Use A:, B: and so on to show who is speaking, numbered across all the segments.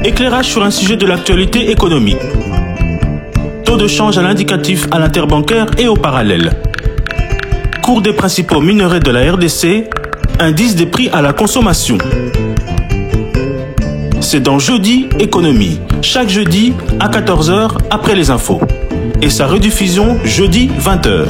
A: Éclairage sur un sujet de l'actualité économique. Taux de change à l'indicatif à l'interbancaire et au parallèle. Cours des principaux minerais de la RDC. Indice des prix à la consommation. C'est dans Jeudi Économie, chaque jeudi à 14 h après les infos. Et sa rediffusion jeudi 20 h.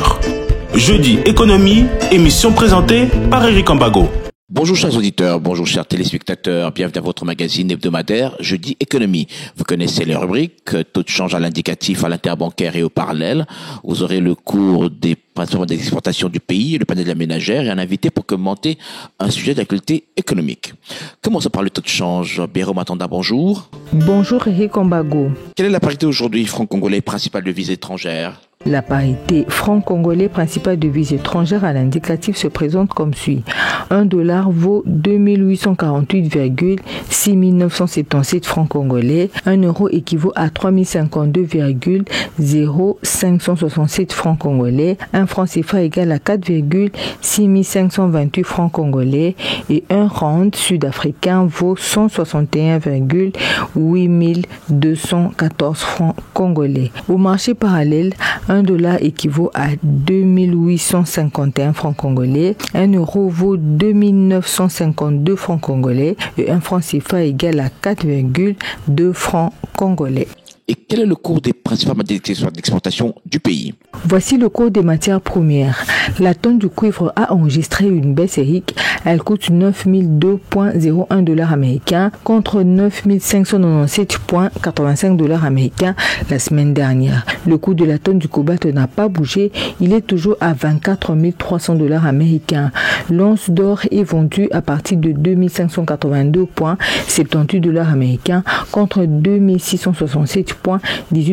A: Jeudi Économie, émission présentée par Eric Ambago.
B: Bonjour chers auditeurs, bonjour chers téléspectateurs, bienvenue à votre magazine hebdomadaire Jeudi Économie. Vous connaissez les rubriques, taux de change à l'indicatif, à l'interbancaire et au parallèle. Vous aurez le cours des principes d'exportation du pays, le panel de la ménagère et un invité pour commenter un sujet d'actualité économique. Commençons par le taux de change. Béro Matanda, bonjour.
C: Bonjour Eric Ambago.
B: Quelle est la parité aujourd'hui franc-congolais, principale devise étrangère ?
C: La parité franc-congolais principale devise étrangère à l'indicatif se présente comme suit. 1 dollar vaut 2848,6 977 francs congolais. 1 euro équivaut à 3052,0567 francs congolais. 1 franc CFA égale à 4,6 528 francs congolais. Et 1 rand sud-africain vaut 161,8 214 francs congolais. Au marché parallèle, 1 dollar équivaut à 2851 francs congolais, 1 euro vaut 2952 francs congolais et 1 franc CFA égale à 4,2 francs congolais.
B: Et quel est le cours des principales matériaux d'exportation du pays ?
C: Voici le cours des matières premières. La tonne du cuivre a enregistré une baisse, Eric. Elle coûte 9002,01 dollars américains contre 9597,85 dollars américains la semaine dernière. Le coût de la tonne du cobalt n'a pas bougé. Il est toujours à 24 300 dollars américains. L'once d'or est vendue à partir de 2582,78 dollars américains contre 2667,18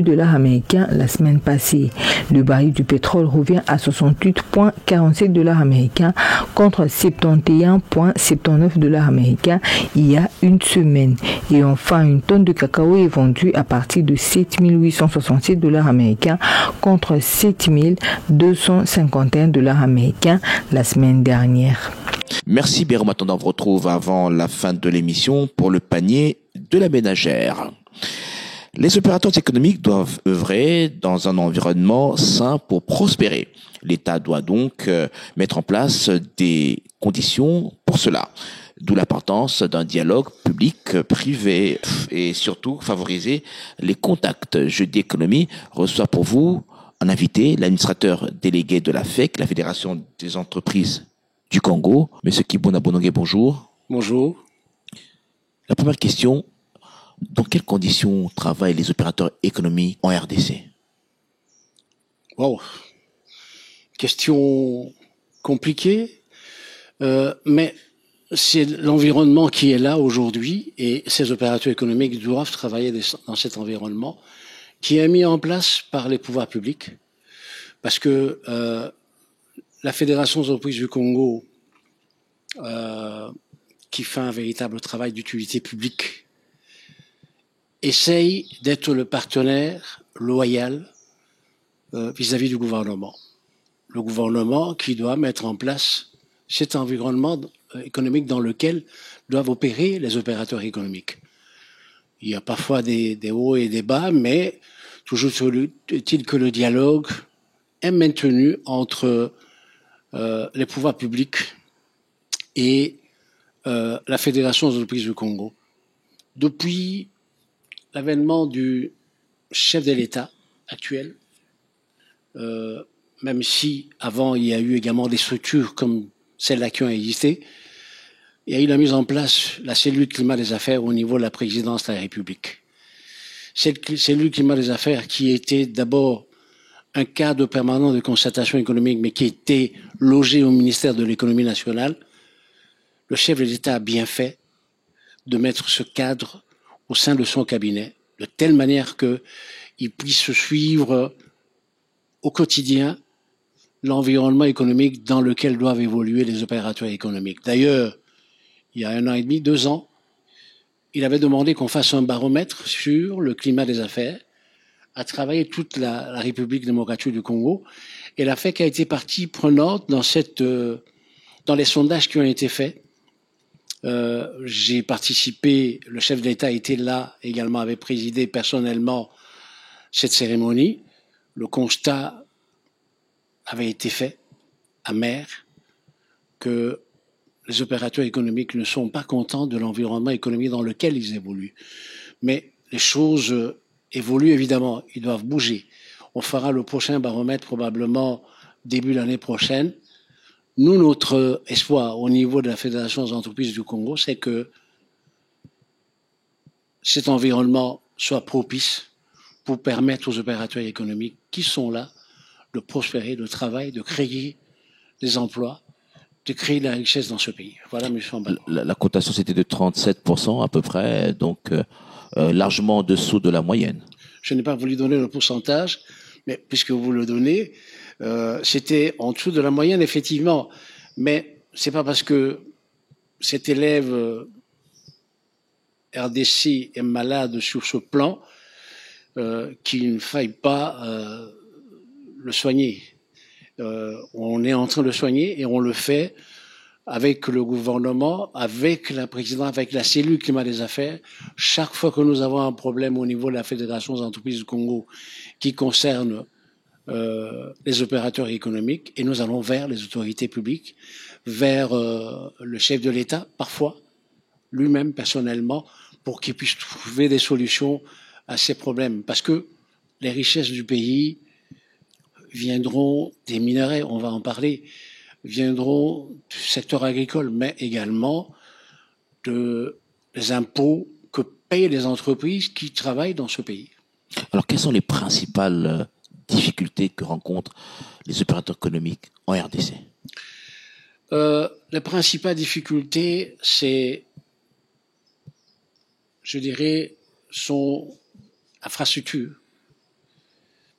C: dollars américains la semaine passée. Le baril du pétrole revient à 68,47 dollars américains contre 71,79 dollars américains il y a une semaine. Et enfin, une tonne de cacao est vendue à partir de 7 867 dollars américains contre 7 251 dollars américains la semaine dernière.
B: Merci Béro Matanda, on vous retrouve avant la fin de l'émission pour le panier de la ménagère. Les opérateurs économiques doivent œuvrer dans un environnement sain pour prospérer. L'État doit donc mettre en place des conditions pour cela. D'où l'importance d'un dialogue public-privé et surtout favoriser les contacts. Jeudi Économie reçoit pour vous un invité, l'administrateur délégué de la FEC, la Fédération des entreprises du Congo. Monsieur Kibuna Bonongue, bonjour.
D: Bonjour.
B: La première question, dans quelles conditions travaillent les opérateurs économiques en RDC ?
D: Wow. Question compliquée, mais c'est l'environnement qui est là aujourd'hui et ces opérateurs économiques doivent travailler dans cet environnement qui est mis en place par les pouvoirs publics parce que la Fédération des entreprises du Congo qui fait un véritable travail d'utilité publique essaye d'être le partenaire loyal vis-à-vis du gouvernement. Le gouvernement qui doit mettre en place cet environnement économique dans lequel doivent opérer les opérateurs économiques. Il y a parfois des hauts et des bas, mais toujours est-il que le dialogue est maintenu entre les pouvoirs publics et la Fédération des entreprises du Congo. Depuis l'avènement du chef de l'État actuel, même si avant il y a eu également des structures comme celles-là qui ont existé, il y a eu la mise en place la cellule climat des affaires au niveau de la présidence de la République. Cette cellule climat des affaires qui était d'abord un cadre permanent de concertation économique, mais qui était logé au ministère de l'économie nationale, le chef de l'État a bien fait de mettre ce cadre au sein de son cabinet, de telle manière qu'il puisse suivre au quotidien l'environnement économique dans lequel doivent évoluer les opérateurs économiques. D'ailleurs, il y a 1 an et demi, 2 ans, il avait demandé qu'on fasse un baromètre sur le climat des affaires à travers toute la République démocratique du Congo. Et la FEC a été partie prenante dans les sondages qui ont été faits J'ai participé, le chef d'État était là également, avait présidé personnellement cette cérémonie. Le constat avait été fait, amer, que les opérateurs économiques ne sont pas contents de l'environnement économique dans lequel ils évoluent. Mais les choses évoluent évidemment, ils doivent bouger. On fera le prochain baromètre probablement début l'année prochaine. Nous, notre espoir au niveau de la Fédération des entreprises du Congo, c'est que cet environnement soit propice pour permettre aux opérateurs économiques qui sont là de prospérer, de travailler, de créer des emplois, de créer de la richesse dans ce pays. Voilà, M. Mbago.
B: La cotation, c'était de 37% à peu près, donc largement en dessous de la moyenne.
D: Je n'ai pas voulu donner le pourcentage, mais puisque vous le donnez, c'était en dessous de la moyenne, effectivement. Mais c'est pas parce que cet élève RDC est malade sur ce plan qu'il ne faille pas le soigner. On est en train de le soigner et on le fait avec le gouvernement, avec la présidente, avec la cellule climat des affaires. Chaque fois que nous avons un problème au niveau de la Fédération des entreprises du Congo qui concerne les opérateurs économiques, et nous allons vers les autorités publiques, vers le chef de l'État, parfois, lui-même personnellement, pour qu'il puisse trouver des solutions à ces problèmes. Parce que les richesses du pays viendront des minerais, on va en parler, viendront du secteur agricole, mais également des impôts que payent les entreprises qui travaillent dans ce pays.
B: Alors, quelles sont les principales difficultés que rencontrent les opérateurs économiques en RDC?
D: Les principales difficultés, c'est, je dirais, sont infrastructures.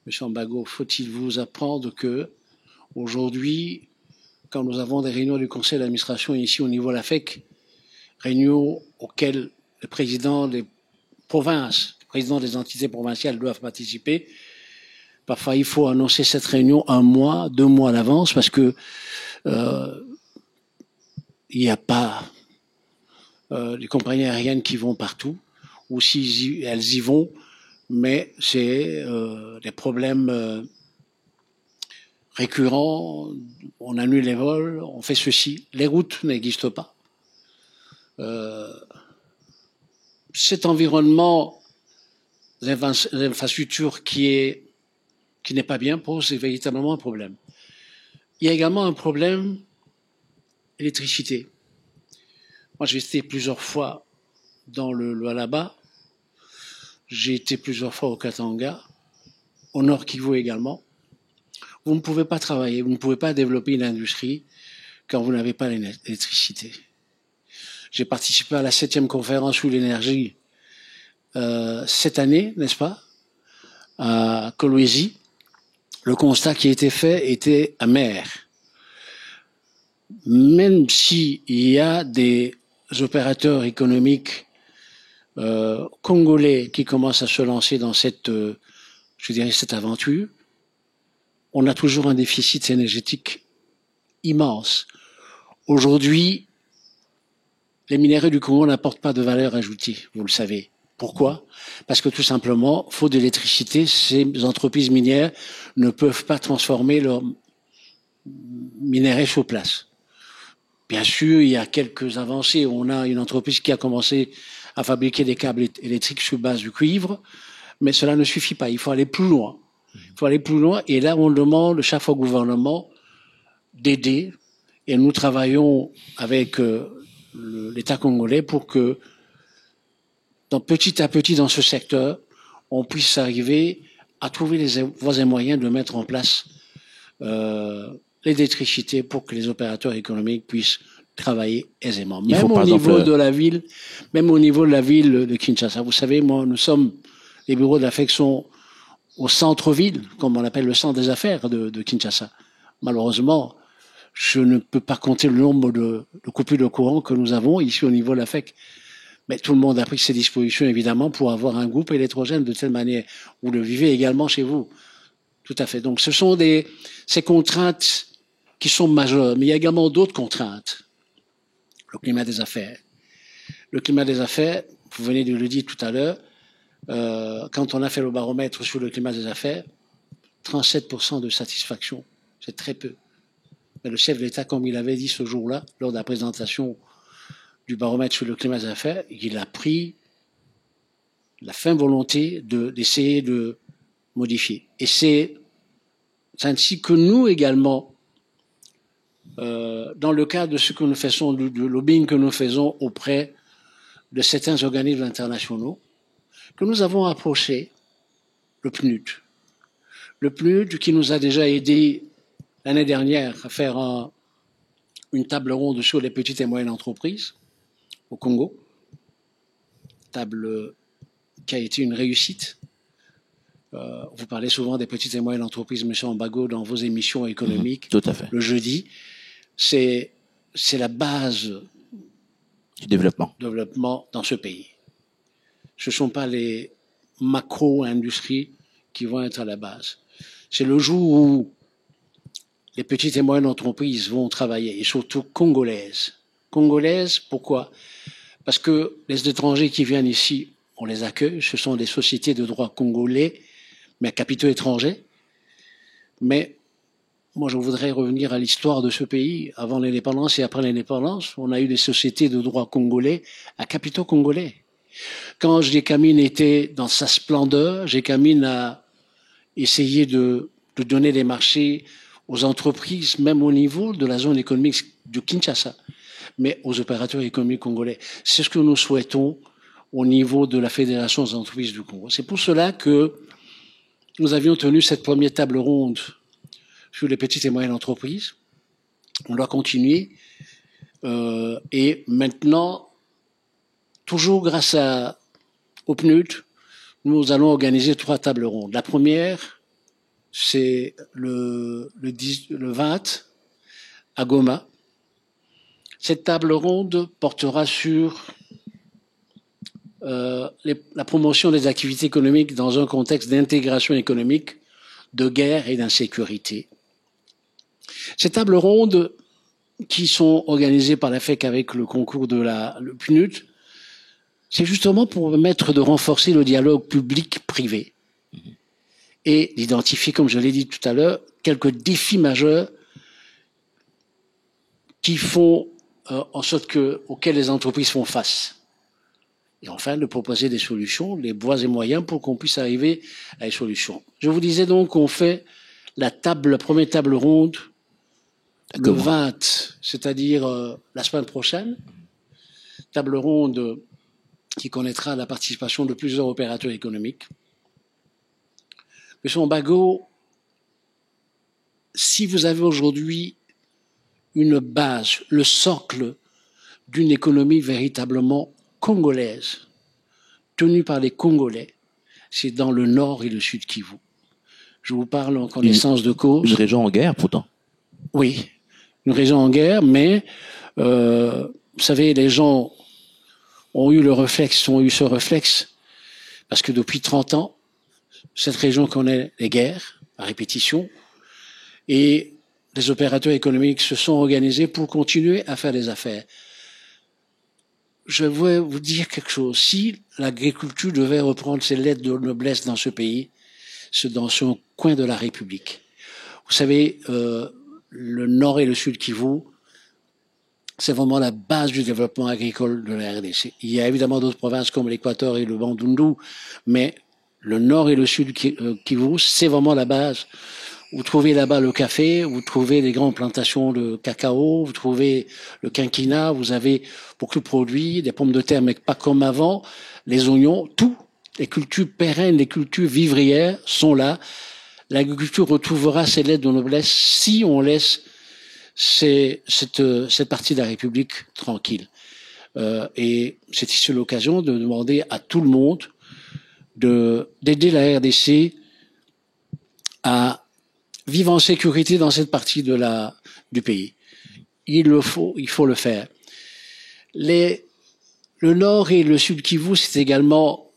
D: Monsieur Mbago, faut-il vous apprendre que aujourd'hui, quand nous avons des réunions du conseil d'administration ici au niveau de la FEC, réunions auxquelles les présidents des provinces, les présidents des entités provinciales doivent participer, parfois il faut annoncer cette réunion 1 mois, 2 mois à l'avance parce que il n'y a pas des compagnies aériennes qui vont partout, ou si elles y vont, mais c'est des problèmes récurrents, on annule les vols, on fait ceci, les routes n'existent pas. Cet environnement d'infrastructure qui n'est pas bien pose véritablement un problème. Il y a également un problème électricité. Moi, j'ai été plusieurs fois dans le Lualaba, j'ai été plusieurs fois au Katanga, au Nord Kivu également. Vous ne pouvez pas travailler, vous ne pouvez pas développer une industrie quand vous n'avez pas l'électricité. J'ai participé à la 7e conférence sur l'énergie cette année, n'est-ce pas, à Kolwezi. Le constat qui a été fait était amer. Même s'il y a des opérateurs économiques congolais qui commencent à se lancer dans cette, je dirais, cette aventure, on a toujours un déficit énergétique immense. Aujourd'hui, les minéraux du Congo n'apportent pas de valeur ajoutée, vous le savez. Pourquoi? Parce que tout simplement, faute d'électricité, ces entreprises minières ne peuvent pas transformer leurs minéraux sur place. Bien sûr, il y a quelques avancées. On a une entreprise qui a commencé à fabriquer des câbles électriques sur base du cuivre, mais cela ne suffit pas. Il faut aller plus loin. Il faut aller plus loin. Et là, on demande chaque fois au gouvernement d'aider. Et nous travaillons avec l'État congolais pour que, petit à petit dans ce secteur, on puisse arriver à trouver les voies et moyens de mettre en place l'électricité pour que les opérateurs économiques puissent travailler aisément. Même au niveau de la ville, même au niveau de la ville de Kinshasa. Vous savez, moi, les bureaux de la FEC sont au centre-ville, comme on l'appelle le centre des affaires de Kinshasa. Malheureusement, je ne peux pas compter le nombre de coupures de courant que nous avons ici au niveau de la FEC. Mais tout le monde a pris ses dispositions, évidemment, pour avoir un groupe électrogène de telle manière. Vous le vivez également chez vous. Tout à fait. Donc, ce sont ces contraintes qui sont majeures. Mais il y a également d'autres contraintes. Le climat des affaires. le climat des affaires, vous venez de le dire tout à l'heure, quand on a fait le baromètre sur le climat des affaires, 37% de satisfaction, c'est très peu. Mais le chef de l'État, comme il avait dit ce jour-là, lors de la présentation du baromètre sur le climat des affaires, il a pris la ferme volonté d'essayer de modifier. Et c'est ainsi que nous également, dans le cadre de ce que nous faisons, du lobbying que nous faisons auprès de certains organismes internationaux, que nous avons approché le PNUD. Le PNUD qui nous a déjà aidé l'année dernière à faire une table ronde sur les petites et moyennes entreprises au Congo, table qui a été une réussite. Vous parlez souvent des petites et moyennes entreprises, M. Ambago, dans vos émissions économiques.
B: Tout à fait.
D: Le jeudi, c'est la base
B: Du développement.
D: dans ce pays. Ce ne sont pas les macro-industries qui vont être à la base. C'est le jour où les petites et moyennes entreprises vont travailler, et surtout congolaises. Congolaises, pourquoi? Parce que les étrangers qui viennent ici, on les accueille, ce sont des sociétés de droit congolais, mais à capitaux étrangers. Mais moi, je voudrais revenir à l'histoire de ce pays. Avant l'indépendance et après l'indépendance, on a eu des sociétés de droit congolais à capitaux congolais. Quand GECAMIN était dans sa splendeur, GECAMIN a essayé de donner des marchés aux entreprises, même au niveau de la zone économique de Kinshasa, mais aux opérateurs économiques congolais. C'est ce que nous souhaitons au niveau de la Fédération des entreprises du Congo. C'est pour cela que nous avions tenu cette première table ronde sur les petites et moyennes entreprises. On doit continuer. Et maintenant, toujours grâce au PNUD, nous allons organiser 3 tables rondes. La première, c'est le 20 à Goma. Cette table ronde portera sur la promotion des activités économiques dans un contexte d'intégration économique, de guerre et d'insécurité. Ces tables rondes qui sont organisées par la FEC avec le concours de le PNUD, c'est justement pour permettre de renforcer le dialogue public-privé et d'identifier, comme je l'ai dit tout à l'heure, quelques défis majeurs qui font en sorte auxquels les entreprises font face. Et enfin, de proposer des solutions, les voies et moyens pour qu'on puisse arriver à des solutions. Je vous disais donc qu'on fait la première table ronde le 20, c'est-à-dire la semaine prochaine. Table ronde qui connaîtra la participation de plusieurs opérateurs économiques. Monsieur Ambago, si vous avez aujourd'hui une base, le socle d'une économie véritablement congolaise, tenue par les Congolais, c'est dans le nord et le sud Kivu. Je vous parle en connaissance de cause.
B: Une région en guerre, pourtant.
D: Oui, une région en guerre, mais vous savez, les gens ont eu ce réflexe, parce que depuis 30 ans, cette région connaît les guerres à répétition, et les opérateurs économiques se sont organisés pour continuer à faire des affaires. Je vais vous dire quelque chose. Si l'agriculture devait reprendre ses lettres de noblesse dans ce pays, c'est dans ce coin de la République. Vous savez, le nord et le sud Kivu, c'est vraiment la base du développement agricole de la RDC. Il y a évidemment d'autres provinces comme l'Équateur et le Bandundu, mais le nord et le sud Kivu, c'est vraiment la base. Vous trouvez là-bas le café, vous trouvez les grandes plantations de cacao, vous trouvez le quinquina, vous avez beaucoup de produits, des pommes de terre, mais pas comme avant, les oignons, tout. Les cultures pérennes, les cultures vivrières sont là. L'agriculture retrouvera ses lettres de noblesse si on laisse cette partie de la République tranquille. Et c'est ici l'occasion de demander à tout le monde d'aider la RDC à vivre en sécurité dans cette partie du pays. Il faut le faire. Le nord et le sud Kivu, c'est également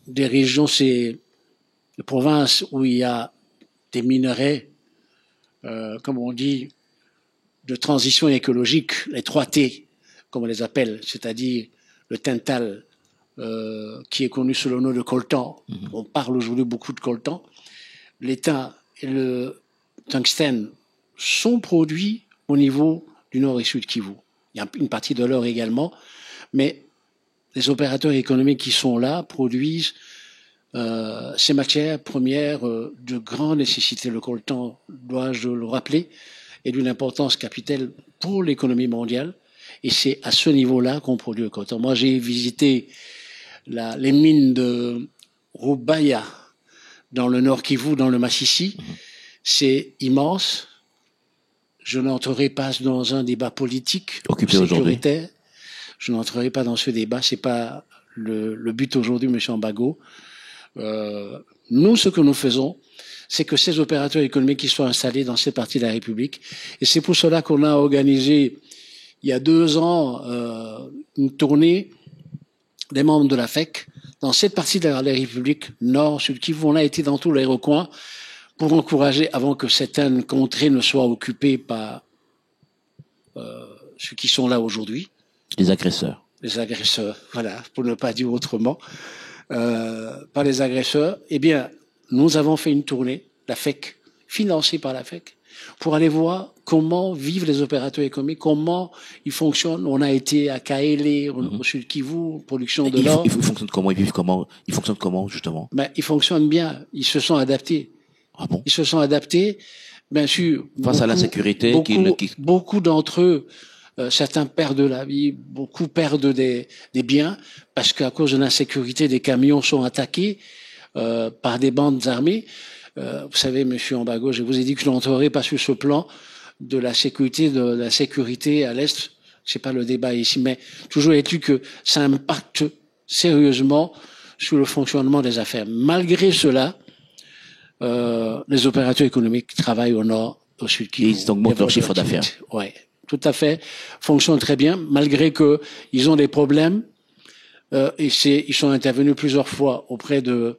D: des régions, c'est des provinces où il y a des minerais, comme on dit, de transition écologique, les 3 T, comme on les appelle, c'est-à-dire le Tintal, qui est connu sous le nom de coltan. On parle aujourd'hui beaucoup de coltan. L'étain et le tungstène sont produits au niveau du nord et sud Kivu. Il y a une partie de l'or également, mais les opérateurs économiques qui sont là produisent ces matières premières de grande nécessité. Le coltan, dois-je le rappeler, est d'une importance capitale pour l'économie mondiale, et c'est à ce niveau-là qu'on produit le coltan. Moi, j'ai visité les mines de Rubaya dans le nord Kivu, dans le Massissi. C'est immense. Je n'entrerai pas dans un débat politique
B: occupé aujourd'hui.
D: Je n'entrerai pas dans ce débat. C'est pas le but aujourd'hui, M. Ambago. Nous, ce que nous faisons, c'est que ces opérateurs économiques qui sont installés dans cette partie de la République, et c'est pour cela qu'on a organisé il y a 2 ans une tournée des membres de la FEC dans cette partie de la République nord, sud Kivu. On a été dans tous les recoins pour encourager, avant que certaines contrées ne soient occupées par ceux qui sont là aujourd'hui.
B: Les agresseurs.
D: Les agresseurs, voilà, pour ne pas dire autrement. Par les agresseurs, eh bien, nous avons fait une tournée, la FEC, financée par la FEC, pour aller voir comment vivent les opérateurs économiques, comment ils fonctionnent. On a été à Kaélé, au sud Kivu, production de l'or.
B: Ils fonctionnent comment? Ils vivent comment? Ils fonctionnent comment, justement?
D: Ben, ils fonctionnent bien. Ils se sont adaptés.
B: Ah bon?
D: Ils se sont adaptés, bien sûr.
B: Face à l'insécurité,
D: beaucoup d'entre eux, certains perdent la vie, beaucoup perdent des biens, parce qu'à cause de l'insécurité, des camions sont attaqués par des bandes armées. Vous savez, Monsieur Ambago, je vous ai dit que je n'entrerai pas sur ce plan de la sécurité à l'Est. C'est pas le débat ici, mais toujours est-il que ça impacte sérieusement sur le fonctionnement des affaires. Malgré cela, les opérateurs économiques travaillent au nord, au sud.
B: Ils augmentent leur chiffre d'affaires.
D: Ouais, tout à fait. Fonctionnent très bien, malgré que ils ont des problèmes. Ils sont intervenus plusieurs fois auprès de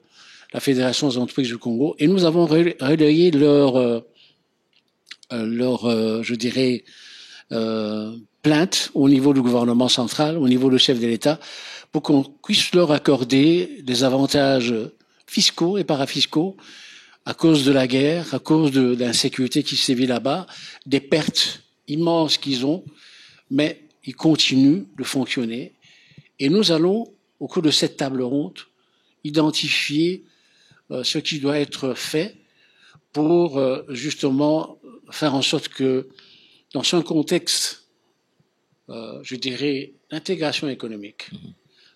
D: la Fédération des entreprises du Congo, et nous avons relayé leur je dirais, plainte au niveau du gouvernement central, au niveau du chef de l'État, pour qu'on puisse leur accorder des avantages fiscaux et parafiscaux à cause de la guerre, à cause de l'insécurité qui sévit là-bas, des pertes immenses qu'ils ont, mais ils continuent de fonctionner. Et nous allons, au cours de cette table ronde, identifier ce qui doit être fait pour justement faire en sorte que, dans un contexte, je dirais, d'intégration économique,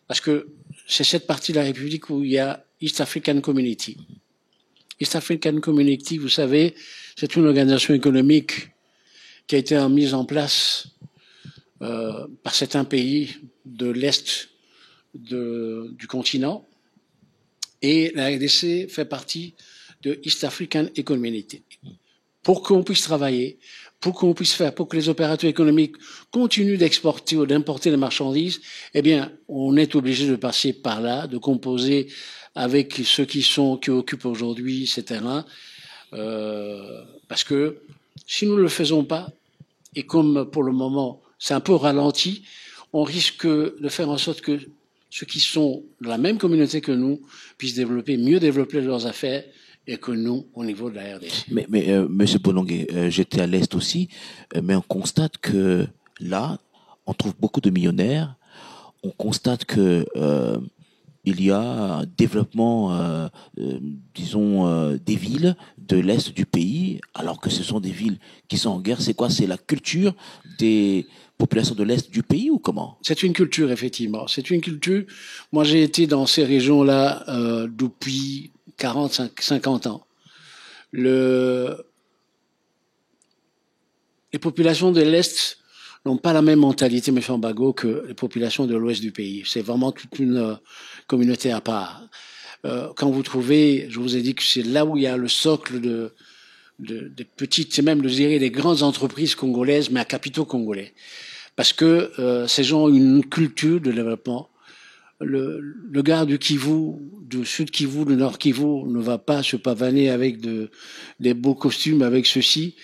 D: parce que c'est cette partie de la République où il y a East African Community. East African Community, vous savez, c'est une organisation économique qui a été mise en place par certains pays de l'Est du continent, et la RDC fait partie de East African Community. Pour qu'on puisse travailler, pour qu'on puisse faire, pour que les opérateurs économiques continuent d'exporter ou d'importer des marchandises, eh bien, on est obligé de passer par là, de composer avec ceux qui occupent aujourd'hui ces terrains, parce que si nous ne le faisons pas, et comme pour le moment c'est un peu ralenti, on risque de faire en sorte que ceux qui sont de la même communauté que nous puissent mieux développer leurs affaires et que nous, au niveau de la RDC.
B: Mais Monsieur Bolongué, j'étais à l'Est aussi, mais on constate que là, on trouve beaucoup de millionnaires. On constate que il y a un développement, disons, des villes de l'Est du pays, alors que ce sont des villes qui sont en guerre. C'est quoi? C'est la culture des populations de l'Est du pays ou comment?
D: C'est une culture, effectivement. C'est une culture. Moi, j'ai été dans ces régions-là depuis 50 ans. Les populations de l'Est n'ont pas la même mentalité, M. Ambago, que les populations de l'Ouest du pays. C'est vraiment toute une communauté à part. Quand vous trouvez, je vous ai dit que c'est là où il y a le socle des petites, c'est même, je dirais, des grandes entreprises congolaises, mais à capitaux congolais. Parce que ces gens ont une culture de développement. Le gars du Kivu, du sud Kivu, du nord Kivu, ne va pas se pavaner avec des beaux costumes, avec ceci.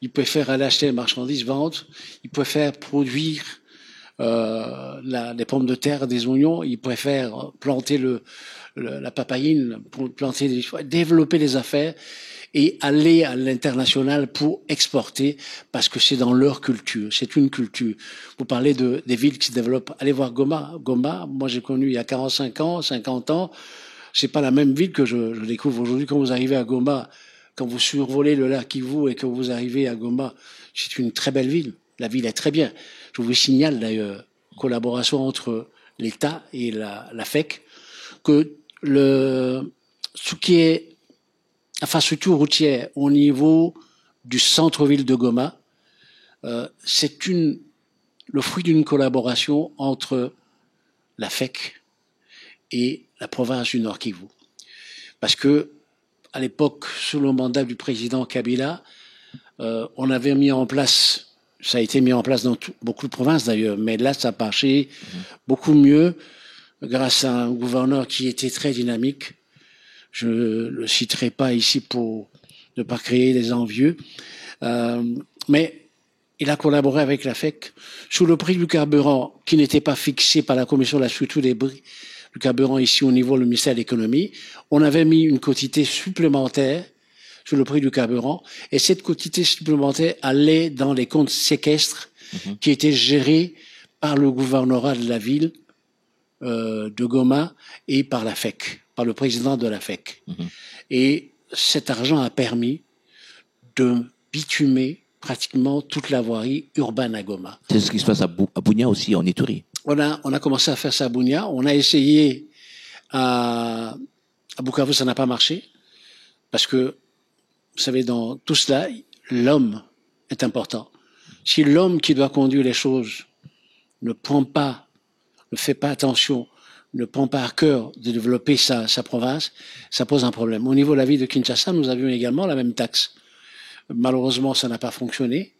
D: Il préfère aller acheter les marchandises, vendre. Il préfère produire des pommes de terre, des oignons. Ils préfèrent planter la papaye, développer les affaires et aller à l'international pour exporter parce que c'est dans leur culture. C'est une culture. Vous parlez des villes qui se développent. Allez voir Goma. Goma, moi j'ai connu il y a 45 ans, 50 ans. C'est pas la même ville que je découvre aujourd'hui. Quand vous arrivez à Goma, quand vous survolez le lac Kivu et que vous arrivez à Goma, c'est une très belle ville. La ville est très bien. Je vous signale d'ailleurs, collaboration entre l'État et la FEC, que ce qui est infrastructure routière au niveau du centre-ville de Goma, c'est le fruit d'une collaboration entre la FEC et la province du Nord Kivu. Parce que, à l'époque, sous le mandat du président Kabila, on avait mis en place, ça a été mis en place dans beaucoup de provinces d'ailleurs, mais là, ça a marché beaucoup mieux grâce à un gouverneur qui était très dynamique. Je le citerai pas ici pour ne pas créer des envieux, mais il a collaboré avec la FEC sur le prix du carburant qui n'était pas fixé par la commission de la structure des prix du carburant ici au niveau du ministère de l'économie. On avait mis une quotité supplémentaire sur le prix du carburant et cette quotité supplémentaire allait dans les comptes séquestres qui étaient gérés par le gouvernorat de la ville de Goma et par la FEC, par le président de la FEC. Et cet argent a permis de bitumer pratiquement toute la voirie urbaine à Goma.
B: C'est ce qui se passe à Bunia aussi, en Ituri.
D: On a commencé à faire ça à Bunia. On a essayé à Bukavu, ça n'a pas marché. Parce que, vous savez, dans tout cela, l'homme est important. Si l'homme qui doit conduire les choses ne fait pas attention, ne prend pas à cœur de développer sa province, ça pose un problème. Au niveau de la ville de Kinshasa, nous avions également la même taxe. Malheureusement, ça n'a pas fonctionné.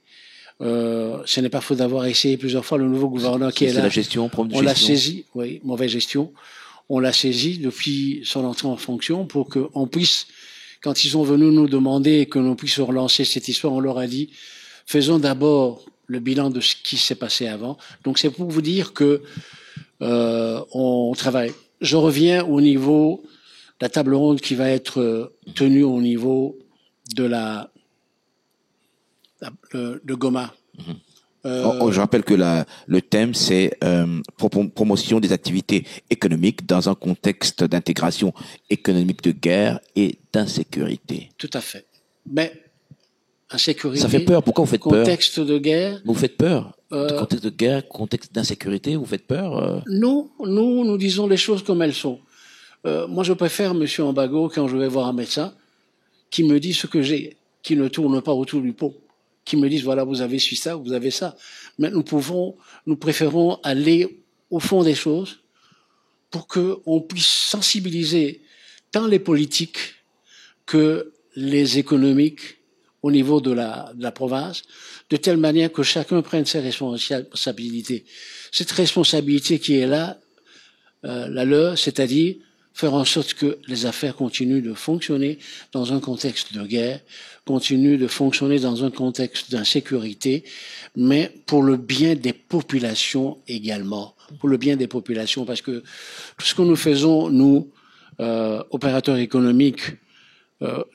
D: Ce n'est pas faute d'avoir essayé plusieurs fois. Le nouveau gouverneur qui est là,
B: c'est la gestion,
D: on l'a saisi, oui, mauvaise gestion. On l'a saisi depuis son entrée en fonction pour qu'on puisse, quand ils sont venus nous demander que l'on puisse relancer cette histoire, on leur a dit, faisons d'abord le bilan de ce qui s'est passé avant. Donc c'est pour vous dire que on travaille. Je reviens au niveau de la table ronde qui va être tenue au niveau de de Goma.
B: Je rappelle que le thème, c'est promotion des activités économiques dans un contexte d'intégration économique de guerre et d'insécurité.
D: Tout à fait. Mais insécurité.
B: Ça fait peur. Pourquoi vous faites peur?
D: Contexte de guerre.
B: Vous faites peur? Contexte de guerre, contexte d'insécurité, vous faites peur?
D: Non, nous disons les choses comme elles sont. Moi, je préfère Monsieur Ambago quand je vais voir un médecin qui me dit ce que j'ai, qui ne tourne pas autour du pot, qui me disent voilà, vous avez su ça, vous avez ça. Mais nous préférons aller au fond des choses pour que on puisse sensibiliser tant les politiques que les économiques au niveau de la province, de telle manière que chacun prenne ses responsabilités. Cette responsabilité qui est là, la leur, c'est-à-dire faire en sorte que les affaires continuent de fonctionner dans un contexte de guerre, continuent de fonctionner dans un contexte d'insécurité, mais pour le bien des populations également, pour le bien des populations, parce que tout ce que nous faisons, nous, opérateurs économiques,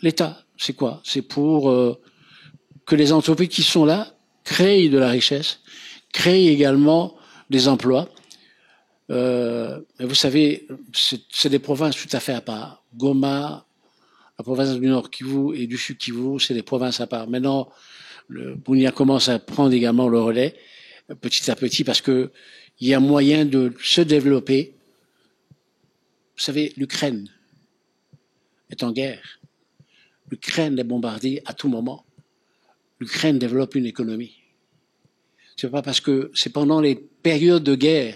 D: l'État, c'est quoi? C'est pour que les entreprises qui sont là créent de la richesse, créent également des emplois. Mais vous savez, c'est des provinces tout à fait à part. Goma, la province du Nord Kivu et du Sud Kivu, c'est des provinces à part. Maintenant, le Bunia commence à prendre également le relais, petit à petit, parce que il y a moyen de se développer. Vous savez, l'Ukraine est en guerre. L'Ukraine est bombardée à tout moment. L'Ukraine développe une économie. C'est pas parce que c'est pendant les périodes de guerre,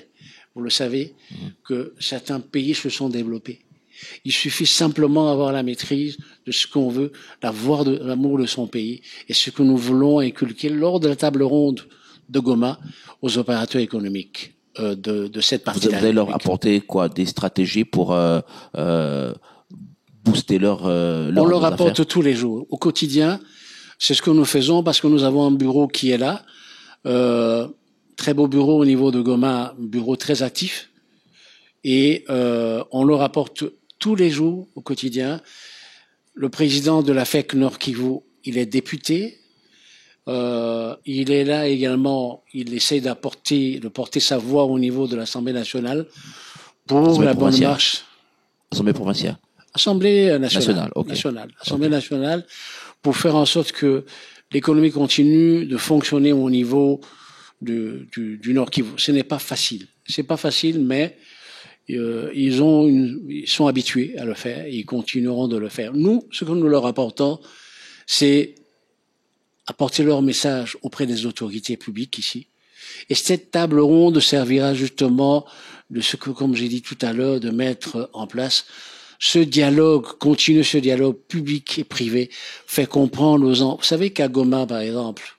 D: vous le savez, que certains pays se sont développés. Il suffit simplement d'avoir la maîtrise de ce qu'on veut, d'avoir de l'amour de son pays et ce que nous voulons inculquer lors de la table ronde de Goma aux opérateurs économiques de cette partie.
B: Vous allez leur apporter quoi? Des stratégies pour booster leur
D: on leur apporte affaires. Tous les jours, au quotidien. C'est ce que nous faisons parce que nous avons un bureau qui est là. très beau bureau au niveau de Goma, un bureau très actif. Et on le rapporte tous les jours au quotidien. Le président de la FEC Nord Kivu, il est député. Il est là également, il essaie de porter sa voix au niveau de l'Assemblée nationale pour la bonne marche.
B: Assemblée provinciale.
D: Assemblée nationale.
B: Okay.
D: Assemblée nationale, pour faire en sorte que l'économie continue de fonctionner au niveau du Nord Kivu. Ce n'est pas facile. C'est pas facile, mais ils sont habitués à le faire et ils continueront de le faire. Nous, ce que nous leur apportons, c'est apporter leur message auprès des autorités publiques ici. Et cette table ronde servira justement de ce que, comme j'ai dit tout à l'heure, de mettre en place ce dialogue, continuer ce dialogue public et privé, fait comprendre aux gens. Vous savez qu'à Goma, par exemple,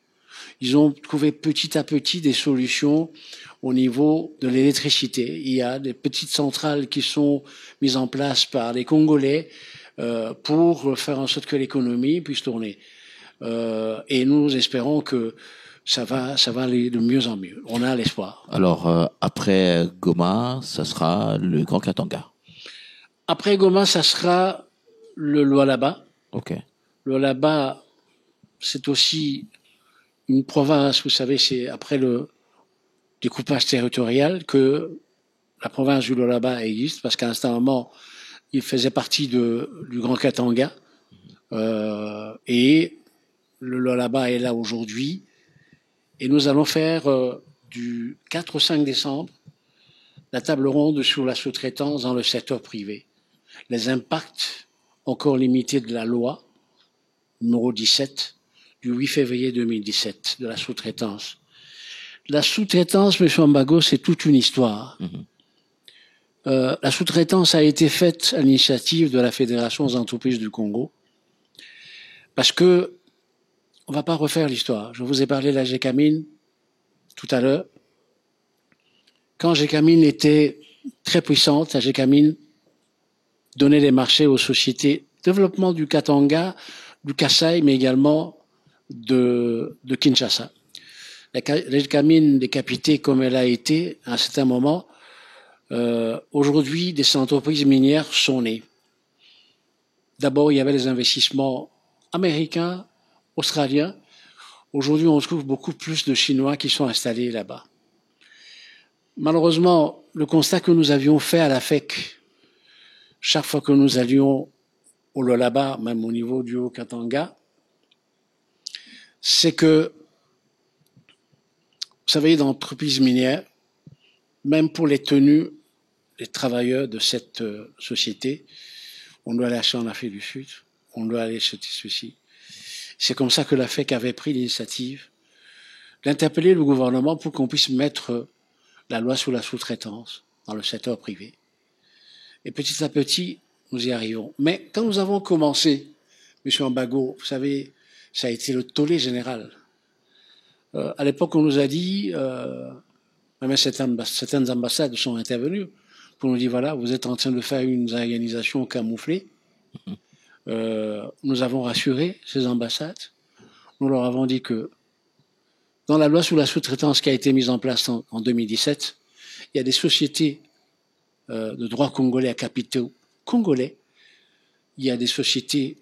D: ils ont trouvé petit à petit des solutions au niveau de l'électricité. Il y a des petites centrales qui sont mises en place par les Congolais pour faire en sorte que l'économie puisse tourner. Et nous espérons que ça va aller de mieux en mieux. On a l'espoir.
B: Alors, après Goma, ça sera le Grand Katanga.
D: Après Goma, ça sera le Lualaba.
B: Ok.
D: Le Lualaba, c'est aussi une province, vous savez, c'est après le découpage territorial que la province du Lualaba existe, parce qu'à un certain moment, il faisait partie du Grand Katanga. Et le Lualaba est là aujourd'hui. Et nous allons faire du 4 au 5 décembre la table ronde sur la sous-traitance dans le secteur privé. Les impacts encore limités de la loi numéro 17 du 8 février 2017 de la sous-traitance. La sous-traitance, M. Mbago, c'est toute une histoire. La sous-traitance a été faite à l'initiative de la Fédération des entreprises du Congo parce que on va pas refaire l'histoire. Je vous ai parlé de la GECAMIN tout à l'heure. Quand GECAMIN était très puissante, la GECAMIN donnait des marchés aux sociétés développement du Katanga, du Kasaï, mais également de Kinshasa. La GECAMIN décapitée comme elle a été à un certain moment, aujourd'hui, des entreprises minières sont nées. D'abord, il y avait des investissements américains, australiens. Aujourd'hui, on trouve beaucoup plus de Chinois qui sont installés là-bas. Malheureusement, le constat que nous avions fait à la FEC, chaque fois que nous allions au Lualaba, même au niveau du Haut-Katanga, c'est que, vous savez, dans l'entreprise minière, même pour les tenues, les travailleurs de cette société, on doit aller acheter en Afrique du Sud, on doit aller acheter ceci. C'est comme ça que la FEC avait pris l'initiative d'interpeller le gouvernement pour qu'on puisse mettre la loi sur la sous-traitance dans le secteur privé. Et petit à petit, nous y arrivons. Mais quand nous avons commencé, M. Mbago, vous savez, ça a été le tollé général. À l'époque, on nous a dit, même certaines ambassades sont intervenues pour nous dire, voilà, vous êtes en train de faire une organisation camouflée. Nous avons rassuré ces ambassades. Nous leur avons dit que dans la loi sur la sous-traitance qui a été mise en place en 2017, il y a des sociétés de droit congolais à capitaux congolais. Il y a des sociétés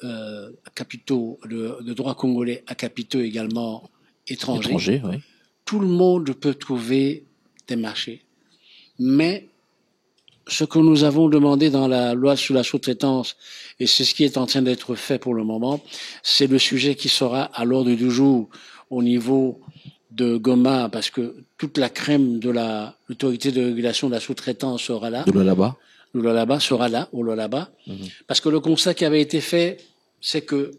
D: à capitaux de droit congolais à capitaux également étrangers.
B: Oui.
D: Tout le monde peut trouver des marchés. Mais ce que nous avons demandé dans la loi sur la sous-traitance, et c'est ce qui est en train d'être fait pour le moment, c'est le sujet qui sera à l'ordre du jour au niveau de Goma, parce que toute la crème de l'autorité de régulation de la sous-traitance sera là.
B: De Lualaba.
D: Le Lualaba sera là, au Lualaba. Parce que le constat qui avait été fait, c'est que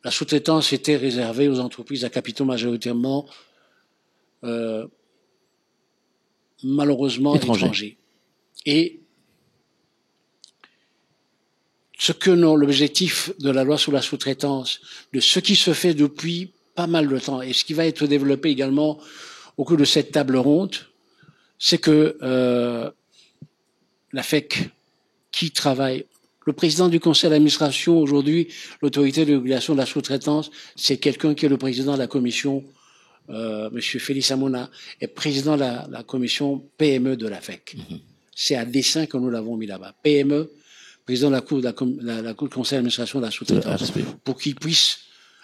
D: la sous-traitance était réservée aux entreprises à capitaux majoritairement, malheureusement, étrangers. Et l'objectif de la loi sur la sous-traitance, de ce qui se fait depuis pas mal de temps, et ce qui va être développé également au cours de cette table ronde, c'est que la FEC, qui travaille, le président du conseil d'administration aujourd'hui, l'autorité de régulation de la sous-traitance, c'est quelqu'un qui est le président de la commission Monsieur Félix Amouna, est président de la commission PME de l'AFEC. C'est à dessein que nous l'avons mis là-bas. PME, président de la Cour de conseil d'administration de la sous-traitance, pour qu'il puisse,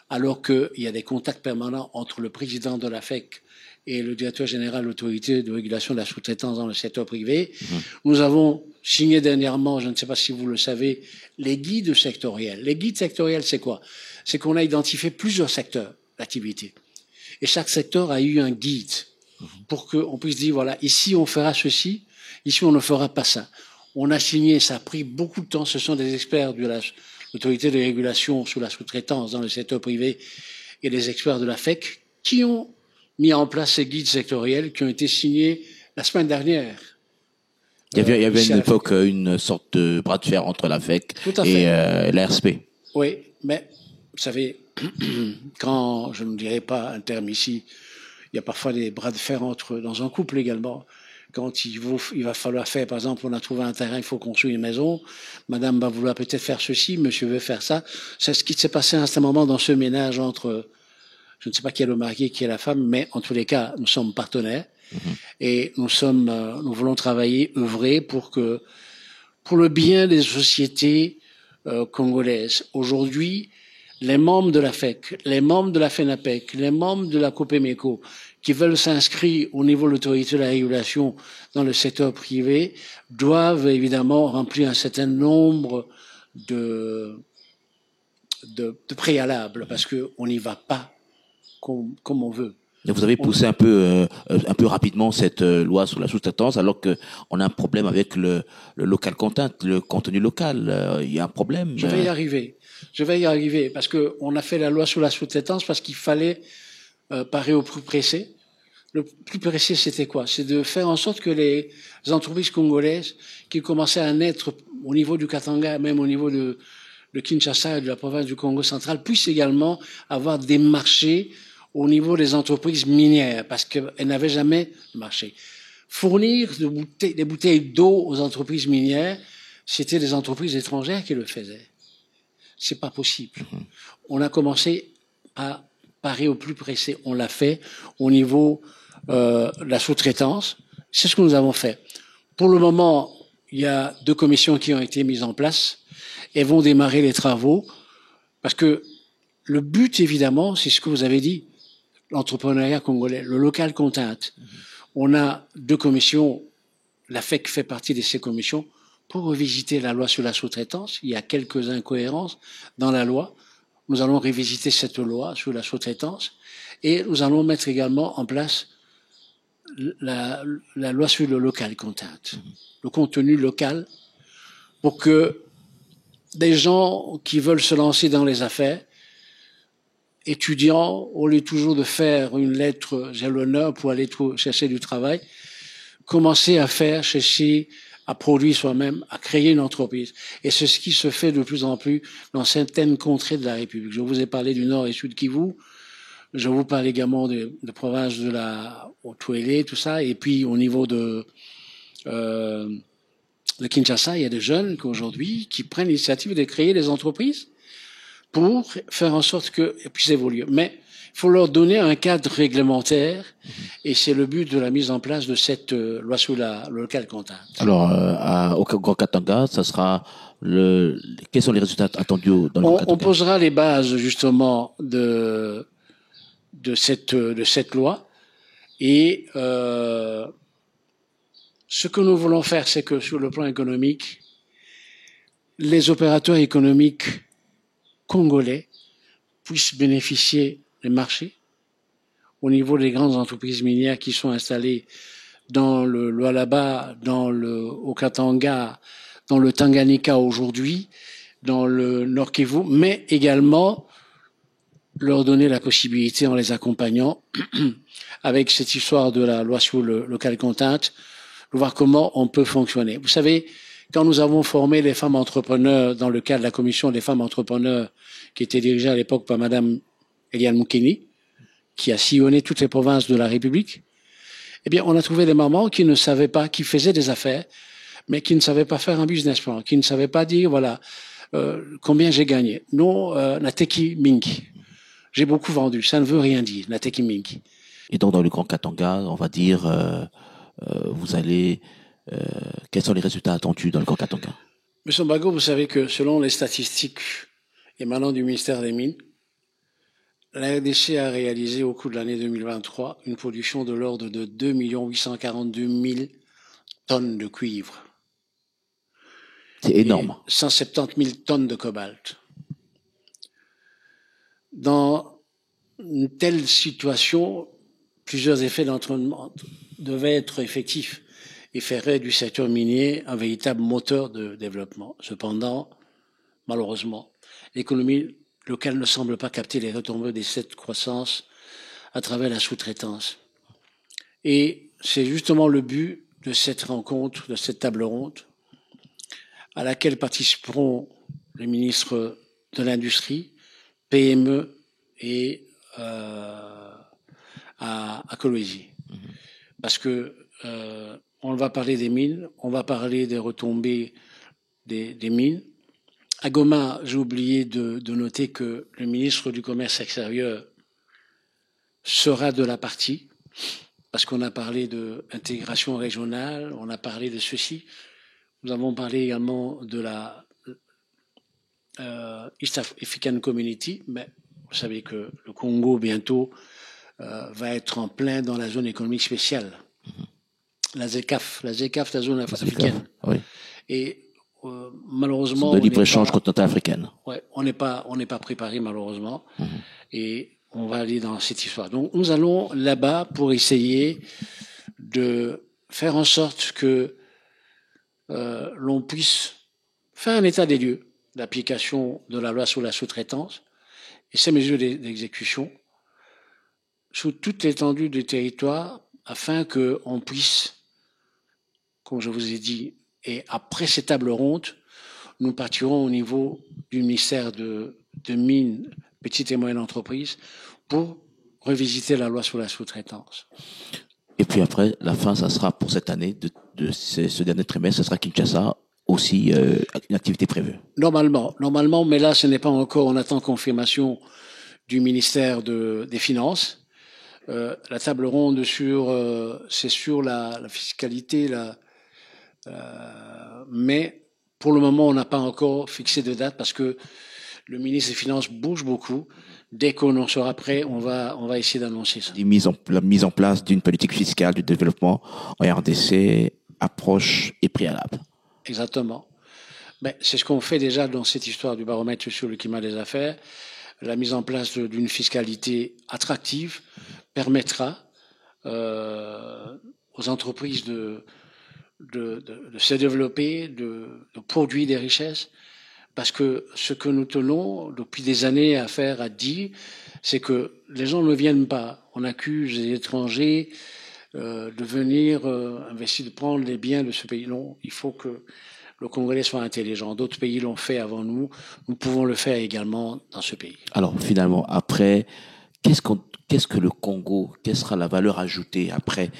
D: alors qu'il y a des contacts permanents entre le président de l'AFEC et le directeur général de l'autorité de régulation de la sous-traitance dans le secteur privé. Nous avons signé dernièrement, je ne sais pas si vous le savez, les guides sectoriels. Les guides sectoriels, c'est quoi? C'est qu'on a identifié plusieurs secteurs d'activité. Et chaque secteur a eu un guide pour qu'on puisse dire, voilà, ici on fera ceci, ici on ne fera pas ça. On a signé, ça a pris beaucoup de temps, ce sont des experts de l'autorité de régulation sur la sous-traitance dans le secteur privé et des experts de la FEC qui ont mis en place ces guides sectoriels qui ont été signés la semaine dernière.
B: Il y avait à une époque une sorte de bras de fer entre la FEC et l'ARSP.
D: Oui, mais vous savez, quand, je ne dirais pas un terme ici, il y a parfois des bras de fer dans un couple également. Quand il va falloir faire, par exemple, on a trouvé un terrain, il faut construire une maison, madame va vouloir peut-être faire ceci, monsieur veut faire ça. C'est ce qui s'est passé à un moment dans ce ménage entre, je ne sais pas qui est le mari, qui est la femme, mais en tous les cas, nous sommes partenaires et nous voulons travailler, œuvrer pour le bien des sociétés congolaises. Aujourd'hui, les membres de la FEC, les membres de la FENAPEC, les membres de la COPEMECO qui veulent s'inscrire au niveau de l'autorité de la régulation dans le secteur privé doivent évidemment remplir un certain nombre de préalables parce qu'on n'y va pas comme on veut.
B: Et vous avez poussé un peu rapidement cette loi sur la sous-traitance alors que on a un problème avec le local content, le contenu local. Il y a un problème.
D: Je vais y arriver parce que on a fait la loi sur la sous-traitance parce qu'il fallait parer au plus pressé. Le plus pressé, c'était quoi? C'est de faire en sorte que les entreprises congolaises qui commençaient à naître au niveau du Katanga, même au niveau de Kinshasa et de la province du Congo central, puissent également avoir des marchés au niveau des entreprises minières, parce qu'elles n'avaient jamais de marché. Fournir des bouteilles d'eau aux entreprises minières, c'était des entreprises étrangères qui le faisaient. C'est pas possible. On a commencé à parer au plus pressé. On l'a fait au niveau de la sous-traitance. C'est ce que nous avons fait. Pour le moment, il y a 2 commissions qui ont été mises en place et vont démarrer les travaux parce que le but, évidemment, c'est ce que vous avez dit, l'entrepreneuriat congolais, le local content. On a 2 commissions, la FEC fait partie de ces commissions, pour revisiter la loi sur la sous-traitance. Il y a quelques incohérences dans la loi. Nous allons revisiter cette loi sur la sous-traitance et nous allons mettre également en place la loi sur le local content, le contenu local, pour que des gens qui veulent se lancer dans les affaires, étudiants, au lieu toujours de faire une lettre, j'ai l'honneur pour aller chercher du travail, commencer à chercher à produire soi-même, à créer une entreprise. Et c'est ce qui se fait de plus en plus dans certaines contrées de la République. Je vous ai parlé du Nord et Sud Kivu. Je vous parle également de provinces de la Haute-Ouélé, tout ça. Et puis, au niveau de Kinshasa, il y a des jeunes qu'aujourd'hui qui prennent l'initiative de créer des entreprises pour faire en sorte qu'elles puissent évoluer. Mais il faut leur donner un cadre réglementaire et c'est le but de la mise en place de cette loi sur le local content.
B: Alors, au Grand Katanga, ça sera quels sont les résultats attendus dans le Grand Katanga?
D: On posera les bases, justement, de cette loi et ce que nous voulons faire, c'est que sur le plan économique, les opérateurs économiques congolais puissent bénéficier des marchés au niveau des grandes entreprises minières qui sont installées dans le Lualaba, au Katanga, dans le Tanganyika aujourd'hui, dans le Nord Kivu, mais également leur donner la possibilité en les accompagnant avec cette histoire de la loi sur le local content, de voir comment on peut fonctionner. Vous savez, quand nous avons formé les femmes entrepreneurs dans le cadre de la commission des femmes entrepreneurs qui était dirigée à l'époque par madame Eliane Moukeni, qui a sillonné toutes les provinces de la République, eh bien, on a trouvé des mamans qui ne savaient pas, qui faisaient des affaires, mais qui ne savaient pas faire un business plan, qui ne savaient pas dire, voilà, combien j'ai gagné. Non, Nateki Mingi. J'ai beaucoup vendu. Ça ne veut rien dire, Nateki Mingi.
B: Et donc dans le Grand Katanga, on va dire, vous allez... quels sont les résultats attendus dans le Grand Katanga?
D: Monsieur Mbago, vous savez que selon les statistiques émanant du ministère des Mines, la RDC a réalisé au cours de l'année 2023 une production de l'ordre de 2 842 000 tonnes de cuivre.
B: C'est énorme.
D: Et 170 000 tonnes de cobalt. Dans une telle situation, plusieurs effets d'entraînement devaient être effectifs et feraient du secteur minier un véritable moteur de développement. Cependant, malheureusement, l'économie locale ne semble pas capter les retombées de cette croissance à travers la sous-traitance. Et c'est justement le but de cette rencontre, de cette table ronde, à laquelle participeront les ministres de l'Industrie, PME et à Kolwezi. Parce que on va parler des mines, on va parler des retombées des mines. À Goma, j'ai oublié de noter que le ministre du Commerce extérieur sera de la partie, parce qu'on a parlé d'intégration régionale, on a parlé de ceci. Nous avons parlé également de la East African Community, mais vous savez que le Congo, bientôt, va être en plein dans la zone économique spéciale. La ZECAF, la zone africaine.
B: Oui.
D: Et malheureusement...
B: De libre-échange continentale africaine.
D: Ouais, on n'est pas préparé, malheureusement. Et on va aller dans cette histoire. Donc, nous allons là-bas pour essayer de faire en sorte que l'on puisse faire un état des lieux d'application de la loi sur la sous-traitance et ses mesures d'exécution sous toute l'étendue du territoire afin qu'on puisse, comme je vous ai dit, et après ces tables rondes, nous partirons au niveau du ministère de Mines, Petites et Moyennes Entreprises pour revisiter la loi sur la sous-traitance.
B: Et puis après, la fin, ça sera pour cette année, de ce dernier trimestre, ce sera Kinshasa, aussi une activité prévue.
D: Normalement, mais là, ce n'est pas encore, on attend confirmation du ministère des Finances. La table ronde c'est sur la fiscalité, mais pour le moment, on n'a pas encore fixé de date parce que le ministre des Finances bouge beaucoup. Dès qu'on en sera prêt, on va essayer d'annoncer ça.
B: La mise en place d'une politique fiscale du développement en RDC approche et préalable.
D: Exactement. Ben, c'est ce qu'on fait déjà dans cette histoire du baromètre sur le climat des affaires. La mise en place d'une fiscalité attractive permettra aux entreprises de se développer, de produire des richesses. Parce que ce que nous tenons depuis des années à faire, à dire, c'est que les gens ne viennent pas. On accuse les étrangers de venir investir, de prendre les biens de ce pays. Non, il faut que le Congolais soit intelligent. D'autres pays l'ont fait avant nous. Nous pouvons le faire également dans ce pays.
B: Alors finalement, après, qu'est-ce que le Congo, quelle sera la valeur ajoutée après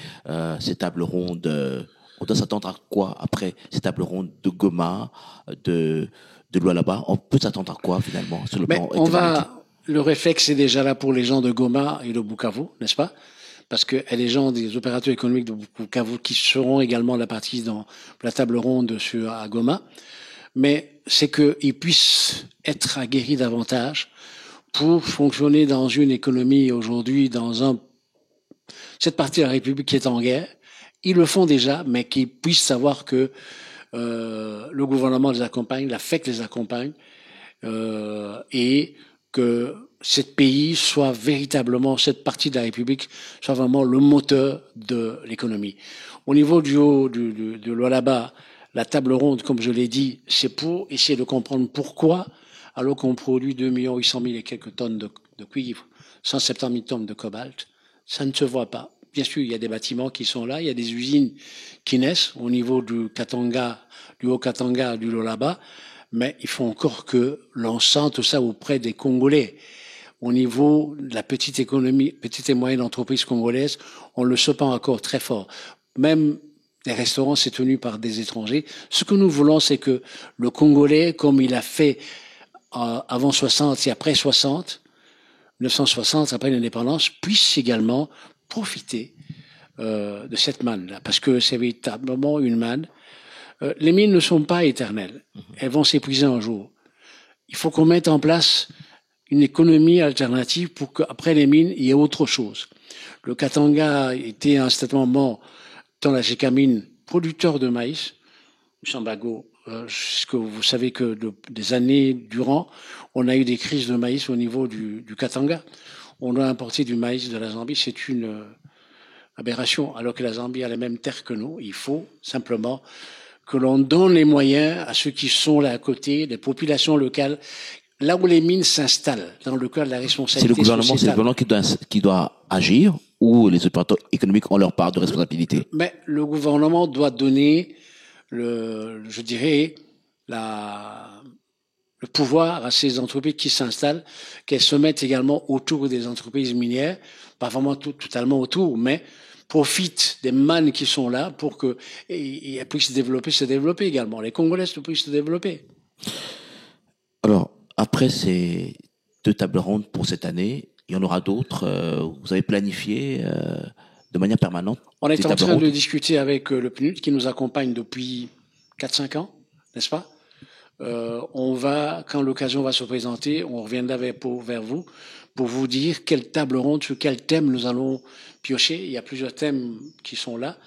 B: ces tables rondes? On doit s'attendre à quoi après ces tables rondes de Goma, de Lualaba? On peut s'attendre à quoi finalement sur le plan économique?
D: Le réflexe est déjà là pour les gens de Goma et de Bukavu, n'est-ce pas? Parce que les gens des opérateurs économiques de Bukavu qui seront également la partie dans la table ronde à Goma, mais c'est qu'ils puissent être aguerris davantage pour fonctionner dans une économie aujourd'hui, cette partie de la République qui est en guerre. Ils le font déjà, mais qu'ils puissent savoir que le gouvernement les accompagne, la FEC les accompagne, et que cette pays soit véritablement, cette partie de la République soit vraiment le moteur de l'économie. Au niveau de Lualaba, la table ronde, comme je l'ai dit, c'est pour essayer de comprendre pourquoi, alors qu'on produit 2 800 000 et quelques tonnes de cuivre, 170 000 tonnes de cobalt, ça ne se voit pas. Bien sûr, il y a des bâtiments qui sont là, il y a des usines qui naissent au niveau du Katanga, du Haut-Katanga, du Lualaba, mais il faut encore que l'on sente ça auprès des Congolais. Au niveau de la petite économie, petite et moyenne entreprise congolaise, on le sent pas encore très fort. Même les restaurants, c'est tenu par des étrangers. Ce que nous voulons, c'est que le Congolais, comme il a fait avant 60 et après 60, 1960, après l'indépendance, puisse également profiter de cette manne-là, parce que c'est véritablement une manne. Les mines ne sont pas éternelles. Elles vont s'épuiser un jour. Il faut qu'on mette en place une économie alternative pour qu'après les mines, il y ait autre chose. Le Katanga était à un certain moment, dans la Gécamine, producteur de maïs. Sambago, ce que vous savez que des années durant, on a eu des crises de maïs au niveau du Katanga. On doit importer du maïs de la Zambie. C'est une aberration, alors que la Zambie a la même terre que nous. Il faut simplement que l'on donne les moyens à ceux qui sont là à côté, les populations locales, là où les mines s'installent, dans le cadre de la responsabilité sociétale.
B: C'est le gouvernement qui doit agir, ou les opérateurs économiques ont leur part de responsabilité?
D: Mais le gouvernement doit donner le pouvoir à ces entreprises qui s'installent, qu'elles se mettent également autour des entreprises minières, pas vraiment totalement autour, mais profitent des mannes qui sont là pour qu'elles puissent se développer également. Les Congolais puissent se développer.
B: Alors, après ces 2 tables rondes pour cette année, il y en aura d'autres. Vous avez planifié de manière permanente?
D: On est en train de discuter avec le PNUD qui nous accompagne depuis 4-5 ans, n'est-ce pas? On va, quand l'occasion va se présenter, on reviendra vers vous pour vous dire quelle table ronde, sur quel thème nous allons piocher. Il y a plusieurs thèmes qui sont là.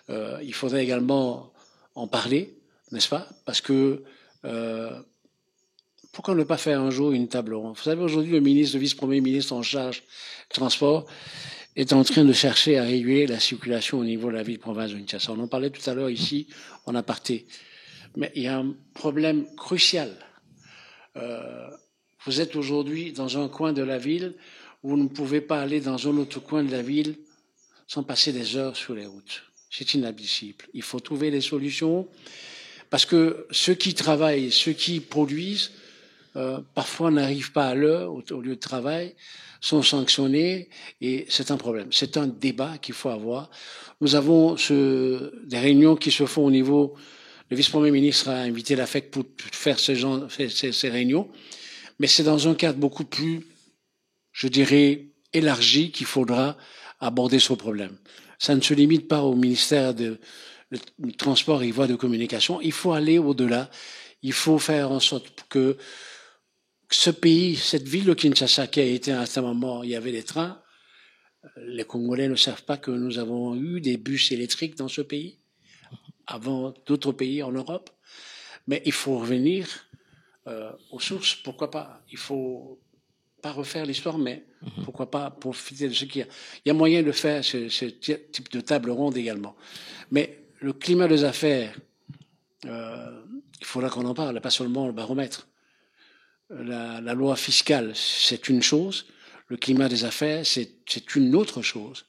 D: Il faudrait également en parler, n'est-ce pas? Parce que pourquoi ne pas faire un jour une table ronde? Vous savez, aujourd'hui, le vice-premier ministre en charge du transport est en train de chercher à réguler la circulation au niveau de la ville-province de Kinshasa. On en parlait tout à l'heure ici, en aparté. Mais il y a un problème crucial. Vous êtes aujourd'hui dans un coin de la ville où vous ne pouvez pas aller dans un autre coin de la ville sans passer des heures sur les routes. C'est inadmissible. Il faut trouver des solutions parce que ceux qui travaillent, ceux qui produisent, parfois n'arrivent pas à l'heure au lieu de travail, sont sanctionnés et c'est un problème. C'est un débat qu'il faut avoir. Nous avons des réunions qui se font au niveau. Le vice-premier ministre a invité la FEC pour faire ces réunions, mais c'est dans un cadre beaucoup plus, je dirais, élargi qu'il faudra aborder ce problème. Ça ne se limite pas au ministère du Transport et voies de communication. Il faut aller au-delà. Il faut faire en sorte que ce pays, cette ville de Kinshasa qui a été à un certain moment, il y avait des trains. Les Congolais ne savent pas que nous avons eu des bus électriques dans ce pays, avant d'autres pays en Europe. Mais il faut revenir aux sources. Pourquoi pas? Il faut pas refaire l'histoire, mais pourquoi pas profiter de ce qu'il y a. Il y a moyen de faire ce type de table ronde également. Mais le climat des affaires, il faudra qu'on en parle, pas seulement le baromètre. La loi fiscale, c'est une chose. Le climat des affaires, c'est une autre chose.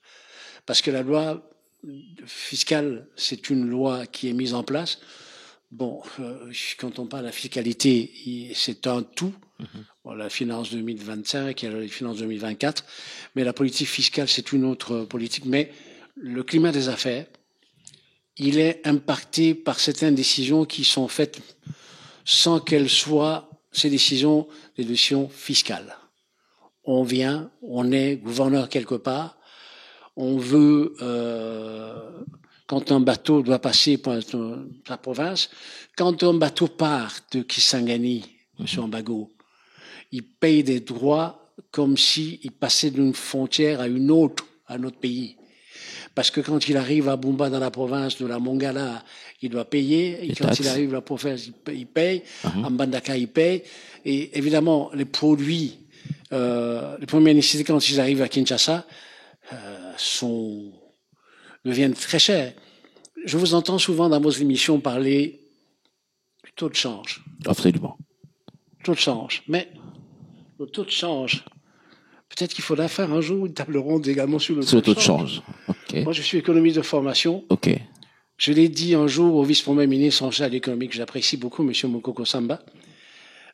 D: Parce que la loi fiscale, c'est une loi qui est mise en place. Bon, quand on parle de la fiscalité, c'est un tout. Bon, la finance 2025 et la finance 2024. Mais la politique fiscale, c'est une autre politique. Mais le climat des affaires, il est impacté par certaines décisions qui sont faites sans qu'elles soient ces décisions, des décisions fiscales. On vient, on est gouverneur quelque part, on veut, quand un bateau doit passer pour la province, quand un bateau part de Kisangani, M. Ambago, il paye des droits comme s'il passait d'une frontière à une autre, à un autre pays. Parce que quand il arrive à Bumba dans la province de la Mongala, il doit payer. Et quand il arrive à la province, il paye. À Mbandaka, il paye. Et évidemment, les produits, les premières nécessités quand ils arrivent à Kinshasa, deviennent très chers. Je vous entends souvent dans vos émissions parler du taux de change.
B: Absolument.
D: Taux de change. Mais le taux de change, peut-être qu'il faudra faire un jour une table ronde également sur le taux de change.
B: Okay.
D: Moi, je suis économiste de formation.
B: Okay.
D: Je l'ai dit un jour au vice-premier ministre en charge de l'économie, que j'apprécie beaucoup, M. Mokoko Samba.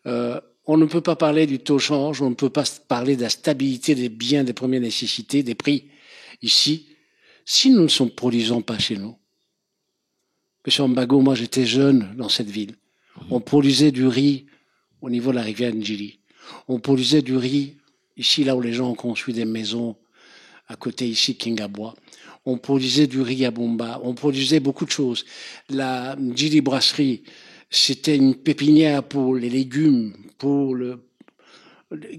D: On ne peut pas parler du taux de change, on ne peut pas parler de la stabilité des biens des premières nécessités, des prix, ici, si nous ne produisons pas chez nous. M. Mbago, moi j'étais jeune dans cette ville. On produisait du riz au niveau de la rivière Ndjili. On produisait du riz ici, là où les gens ont construit des maisons à côté ici, Kingabois. On produisait du riz à Bomba, on produisait beaucoup de choses. La Djili Brasserie, c'était une pépinière pour les légumes, pour les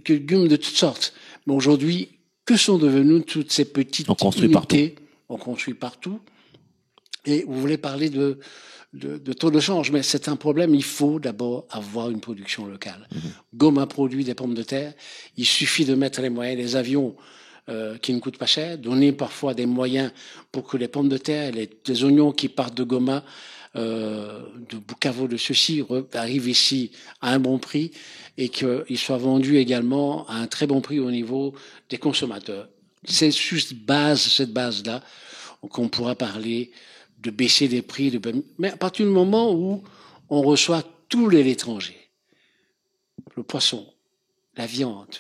D: légumes de toutes sortes. Mais aujourd'hui, que sont devenues toutes ces petites unités? On construit partout. Et vous voulez parler de taux de change, mais c'est un problème. Il faut d'abord avoir une production locale. Goma produit des pommes de terre. Il suffit de mettre les moyens, des avions qui ne coûtent pas cher, donner parfois des moyens pour que les pommes de terre, les oignons qui partent de Goma, de Bukavu, de ceci, arrivent ici à un bon prix et qu'ils soient vendus également à un très bon prix au niveau des consommateurs. C'est sur cette base-là qu'on pourra parler de baisser les prix. Mais à partir du moment où on reçoit tout l'étranger, le poisson, la viande,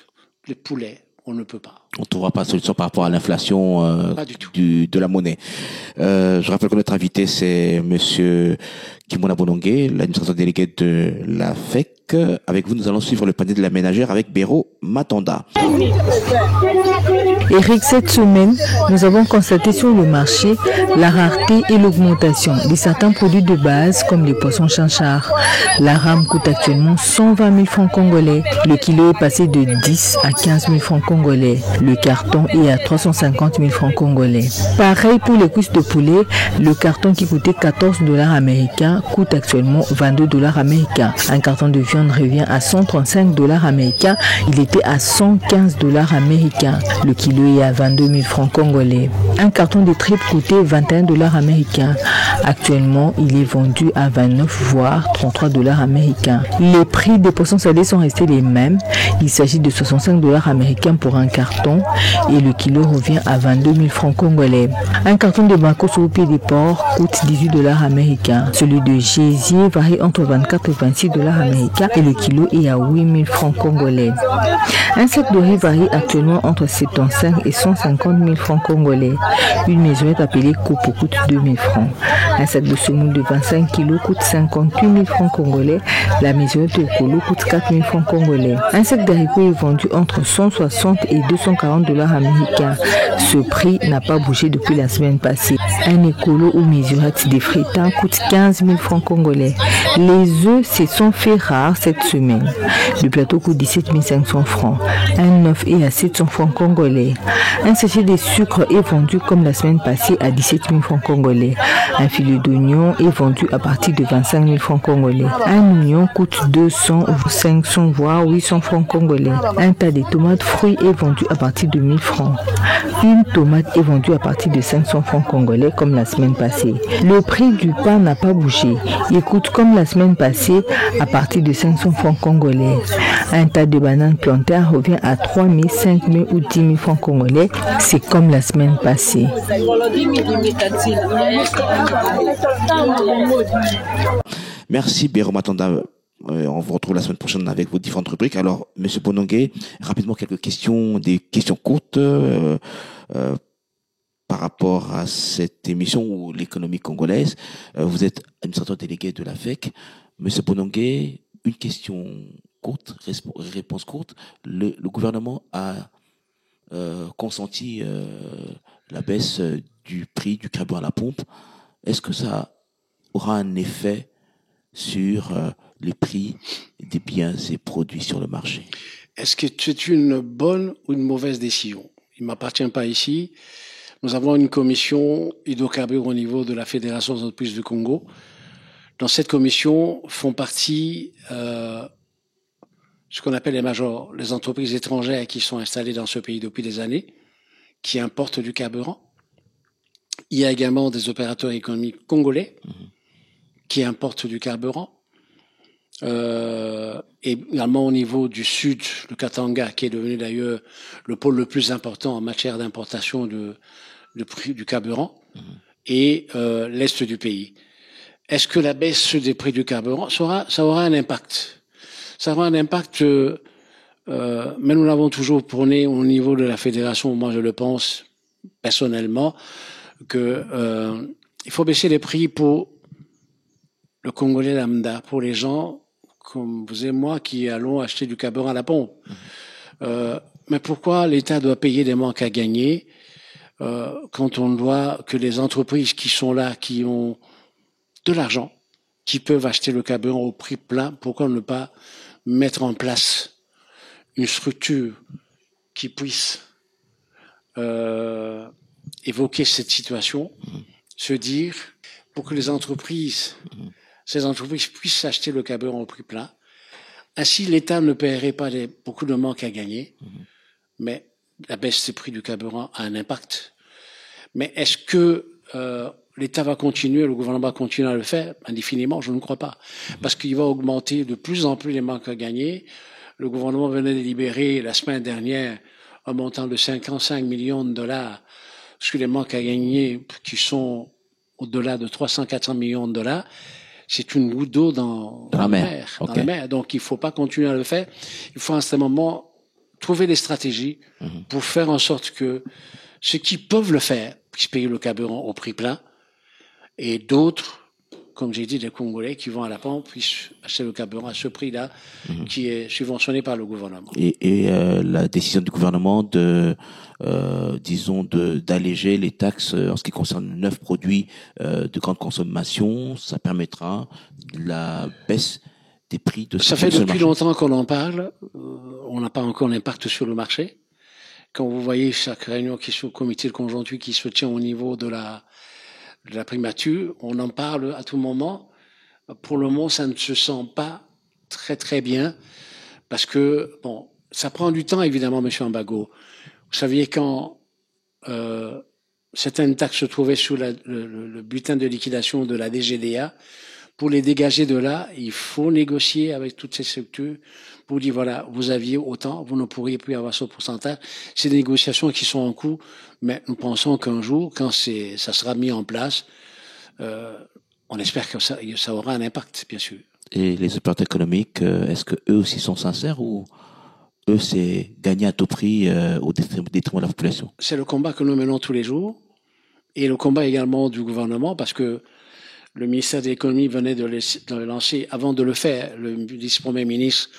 D: le poulet, on ne peut pas.
B: On ne trouvera pas de solution par rapport à l'inflation de la monnaie. Je rappelle que notre invité, c'est Monsieur Kimona Bonongué, l'administrateur délégué de la FEC. Avec vous, nous allons suivre le panier de la ménagère avec Béro Matanda.
C: Eric, cette semaine, nous avons constaté sur le marché la rareté et l'augmentation de certains produits de base comme les poissons chanchards. La rame coûte actuellement 120 000 francs congolais. Le kilo est passé de 10 à 15 000 francs congolais. Le carton est à 350 000 francs congolais. Pareil pour les cuisses de poulet, le carton qui coûtait 14 $ américains coûte actuellement 22 $ américains. Un carton de viande revient à 135 $ américains. Il était à 115 $ américains. Le kilo est à 22 000 francs congolais. Un carton de tripes coûtait 21 $ américains. Actuellement, il est vendu à 29 voire 33 $ américains. Les prix des poissons salés sont restés les mêmes. Il s'agit de 65 $ américains pour un carton et le kilo revient à 22 000 francs congolais. Un carton de maco au pied des porcs coûte 18 $ américains. Celui de gésier varie entre 24 et 26 $ américains et le kilo est à 8 000 francs congolais. Un sac de riz varie actuellement entre 75 et 150 000 francs congolais. Une maisonnette appelée Kopo coûte 2 000 francs. Un sac de semoule de 25 kg coûte 58 000 francs congolais. La maisonnette au colo coûte 4 000 francs congolais. Un sac d'haricots est vendu entre 160 et 240 $ américains. Ce prix n'a pas bougé depuis la semaine passée. Un écolo ou mesurette des frétins coûte 15 000 francs congolais. Les œufs se sont fait rares cette semaine. Le plateau coûte 17 500 francs. Un œuf est à 700 francs congolais. Un sachet de sucre est vendu comme la semaine passée à 17 000 francs congolais. Un filet d'oignon est vendu à partir de 25 000 francs congolais. Un oignon coûte 200 ou 500 voire 800 francs congolais. Un tas de tomates fruits est vendu à partir de 1000 francs. Une tomate est vendue à partir de 500 francs congolais comme la semaine passée. Le prix du pain n'a pas bougé. Il coûte comme la semaine passée à partir de 500 francs congolais. Un tas de bananes plantaires revient à 3 000, 5 000 ou 10 000 francs congolais. C'est comme la semaine passée.
B: Merci Béro Matanda. On vous retrouve la semaine prochaine avec vos différentes rubriques. Alors, Monsieur Bonongué, rapidement quelques questions, des questions courtes par rapport à cette émission où l'économie congolaise. Vous êtes administrateur délégué de la FEC. Monsieur Bonongué, une question courte, réponse courte. Le gouvernement a consenti la baisse du prix du carburant à la pompe. Est-ce que ça aura un effet sur les prix des biens et produits sur le marché?
D: Est-ce que c'est une bonne ou une mauvaise décision? Il ne m'appartient pas ici. Nous avons une commission hydrocarbures au niveau de la Fédération des entreprises du Congo. Dans cette commission font partie ce qu'on appelle les majors, les entreprises étrangères qui sont installées dans ce pays depuis des années, qui importent du carburant. Il y a également des opérateurs économiques congolais qui importent du carburant. Et également au niveau du sud, le Katanga, qui est devenu d'ailleurs le pôle le plus important en matière d'importation du carburant, et l'est du pays. Est-ce que la baisse des prix du carburant, ça aura un impact? Ça aura un impact, mais nous l'avons toujours prôné au niveau de la fédération. Moi, je le pense personnellement que il faut baisser les prix pour le Congolais lambda, pour les gens comme vous et moi qui allons acheter du carburant à la pompe. Mais pourquoi l'État doit payer des manques à gagner quand on voit que les entreprises qui sont là, qui ont de l'argent, qui peuvent acheter le carburant au prix plein, pourquoi ne pas mettre en place une structure qui puisse évoquer cette situation, se dire, pour que les entreprises, ces entreprises puissent acheter le carburant au prix plein. Ainsi, l'État ne paierait pas beaucoup de manques à gagner, mais la baisse des prix du carburant a un impact. Mais est-ce que l'État va continuer, le gouvernement va continuer à le faire indéfiniment? Je ne crois pas. Parce qu'il va augmenter de plus en plus les manques à gagner. Le gouvernement venait de libérer la semaine dernière un montant de 55 millions de dollars sur les manques à gagner qui sont au-delà de 300-400 millions de dollars. C'est une goutte d'eau dans la mer. Okay. Dans la mer. Donc, il ne faut pas continuer à le faire. Il faut à ce moment trouver des stratégies pour faire en sorte que ceux qui peuvent le faire puissent payer le carburant au prix plein et d'autres, comme j'ai dit, des Congolais qui vont à la pompe puissent acheter le carburant à ce prix-là qui est subventionné par le gouvernement.
B: Et la décision du gouvernement d'alléger les taxes en ce qui concerne 9 produits de grande consommation, ça permettra la baisse des prix de
D: ça fait depuis longtemps qu'on en parle. On n'a pas encore l'impact sur le marché. Quand vous voyez chaque réunion qui est sur le comité de conjoncture qui se tient au niveau de la primature, on en parle à tout moment. Pour le moment, ça ne se sent pas très très bien parce que bon, ça prend du temps évidemment, Monsieur Ambago. Vous saviez quand certaines taxes se trouvaient sous le bulletin de liquidation de la DGDA, pour les dégager de là, il faut négocier avec toutes ces structures pour dire voilà, vous aviez autant, vous ne pourriez plus avoir ce pourcentage. C'est des négociations qui sont en cours, mais nous pensons qu'un jour, quand ça sera mis en place, on espère que ça aura un impact, bien sûr.
B: Et les opérateurs économiques, est-ce que eux aussi sont sincères ou eux c'est gagner à tout prix au détriment de la population?
D: C'est le combat que nous menons tous les jours et le combat également du gouvernement parce que le ministère de l'économie venait de le lancer, avant de le faire, le vice-premier ministre,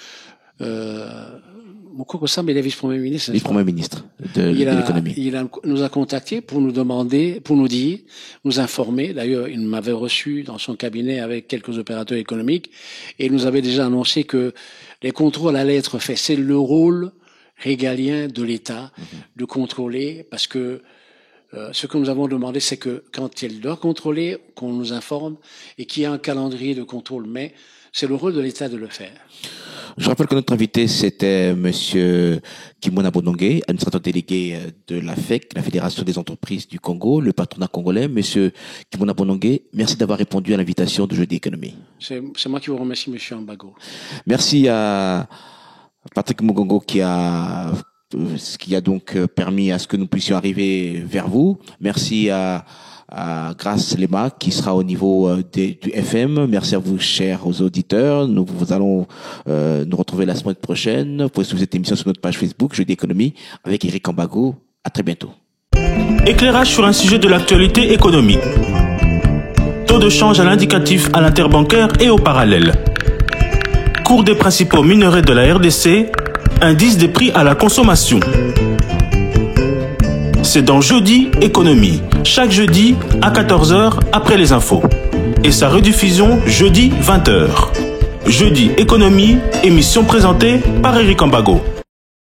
D: Mokoko Sam, il est vice-premier ministre.
B: Vice-premier ministre de l'économie.
D: Nous a contactés pour nous demander, pour nous dire, nous informer. D'ailleurs, il m'avait reçu dans son cabinet avec quelques opérateurs économiques et il nous avait déjà annoncé que les contrôles allaient être faits. C'est le rôle régalien de l'État de contrôler parce que ce que nous avons demandé, c'est que quand il doit contrôler, qu'on nous informe et qu'il y ait un calendrier de contrôle. Mais c'est le rôle de l'État de le faire.
B: Je rappelle que notre invité, c'était Monsieur Kimona Bonongue, administrateur délégué de la FEC, la Fédération des entreprises du Congo, le patronat congolais. Monsieur Kimona Bonongue, merci d'avoir répondu à l'invitation de Jeudi Économie.
D: C'est moi qui vous remercie, Monsieur Ambago.
B: Merci à Patrick Mugongo ce qui a donc permis à ce que nous puissions arriver vers vous. Merci à Grace Lema qui sera au niveau du FM. Merci à vous, chers auditeurs. Nous allons nous retrouver la semaine prochaine. Vous pouvez suivre cette émission sur notre page Facebook Jeudi Économie avec Eric Ambago. À très bientôt.
A: Éclairage sur un sujet de l'actualité économique. Taux de change à l'indicatif à l'interbancaire et au parallèle. Cours des principaux minerais de la RDC. Indice des prix à la consommation. C'est dans Jeudi Économie, chaque jeudi à 14h après les infos. Et sa rediffusion jeudi 20h. Jeudi Économie, émission présentée par Eric Ambago.